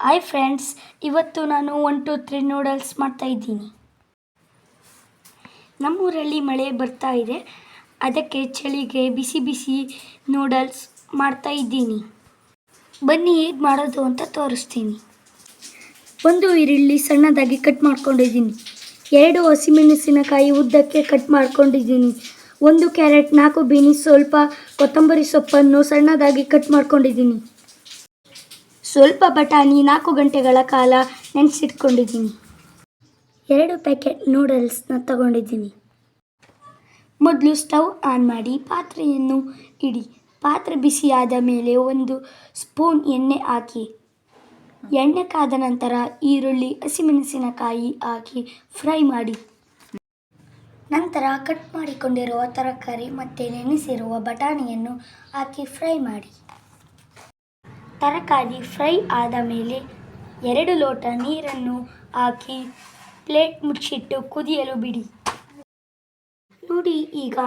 Hi friends, ಇವತ್ತು ನಾನು 1 2 3 noodles ಮಾಡ್ತಾಯಿದ್ದೀನಿ. ನಮ್ಮೂರಲ್ಲಿ ಮಳೆ ಬರ್ತಾ ಇದೆ, ಅದಕ್ಕೆ ಚಳಿಗೆ ಬಿಸಿ ಬಿಸಿ ನೂಡಲ್ಸ್ ಮಾಡ್ತಾಯಿದ್ದೀನಿ. ಬನ್ನಿ ಹೇಗೆ ಮಾಡೋದು ಅಂತ ತೋರಿಸ್ತೀನಿ. ಒಂದು ಈರುಳ್ಳಿ ಸಣ್ಣದಾಗಿ ಕಟ್ ಮಾಡ್ಕೊಂಡಿದ್ದೀನಿ. 2 ಹಸಿಮೆಣಸಿನಕಾಯಿ ಉದ್ದಕ್ಕೆ ಕಟ್ ಮಾಡ್ಕೊಂಡಿದ್ದೀನಿ. 1 ಕ್ಯಾರೆಟ್, 4 ಬೀನ್ಸ್, ಸ್ವಲ್ಪ ಕೊತ್ತಂಬರಿ ಸೊಪ್ಪನ್ನು ಸಣ್ಣದಾಗಿ ಕಟ್ ಮಾಡ್ಕೊಂಡಿದ್ದೀನಿ. ಸ್ವಲ್ಪ ಬಟಾಣಿ 4 ಗಂಟೆಗಳ ಕಾಲ ನೆನೆಸಿಟ್ಕೊಂಡಿದ್ದೀನಿ. 2 ಪ್ಯಾಕೆಟ್ ನೂಡಲ್ಸ್ನ ತಗೊಂಡಿದ್ದೀನಿ. ಮೊದಲು ಸ್ಟವ್ ಆನ್ ಮಾಡಿ ಪಾತ್ರೆಯನ್ನು ಇಡಿ. ಪಾತ್ರೆ ಬಿಸಿಯಾದ ಮೇಲೆ 1 ಸ್ಪೂನ್ ಎಣ್ಣೆ ಹಾಕಿ. ಎಣ್ಣೆ ಕಾದ ನಂತರ ಈರುಳ್ಳಿ, ಹಸಿಮೆಣಸಿನಕಾಯಿ ಹಾಕಿ ಫ್ರೈ ಮಾಡಿ. ನಂತರ ಕಟ್ ಮಾಡಿಕೊಂಡಿರುವ ತರಕಾರಿ ಮತ್ತು ನೆನೆಸಿರುವ ಬಟಾಣಿಯನ್ನು ಹಾಕಿ ಫ್ರೈ ಮಾಡಿ. ತರಕಾರಿ ಫ್ರೈ ಆದ ಮೇಲೆ 2 ಲೋಟ ನೀರನ್ನು ಹಾಕಿ ಪ್ಲೇಟ್ ಮುಚ್ಚಿಟ್ಟು ಕುದಿಯಲು ಬಿಡಿ. ನೋಡಿ, ಈಗ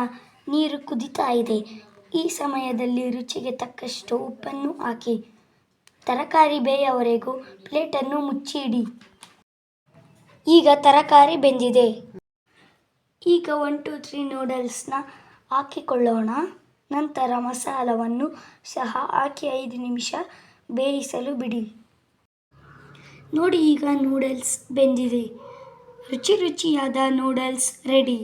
ನೀರು ಕುದೀತಾ ಇದೆ. ಈ ಸಮಯದಲ್ಲಿ ರುಚಿಗೆ ತಕ್ಕಷ್ಟು ಉಪ್ಪನ್ನು ಹಾಕಿ ತರಕಾರಿ ಬೇಯೋವರೆಗೂ ಪ್ಲೇಟನ್ನು ಮುಚ್ಚಿಡಿ. ಈಗ ತರಕಾರಿ ಬೆಂದಿದೆ. ಈಗ 1 2 3 ನೂಡಲ್ಸ್ನ ಹಾಕಿಕೊಳ್ಳೋಣ. ನಂತರ ಮಸಾಲವನ್ನು ಸಹ ಹಾಕಿ 5 ನಿಮಿಷ ಬೇಯಿಸಲು ಬಿಡಿ. ನೋಡಿ, ಈಗ ನೂಡಲ್ಸ್ ಬೆಂದಿದೆ. ರುಚಿಯಾದ ನೂಡಲ್ಸ್ ರೆಡಿ.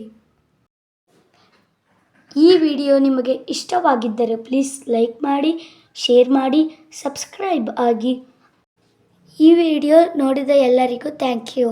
ಈ ವಿಡಿಯೋ ನಿಮಗೆ ಇಷ್ಟವಾಗಿದ್ದರೆ ಪ್ಲೀಸ್ ಲೈಕ್ ಮಾಡಿ, ಶೇರ್ ಮಾಡಿ, ಸಬ್ಸ್ಕ್ರೈಬ್ ಆಗಿ. ಈ ವಿಡಿಯೋ ನೋಡಿದ ಎಲ್ಲರಿಗೂ ಥ್ಯಾಂಕ್ ಯು.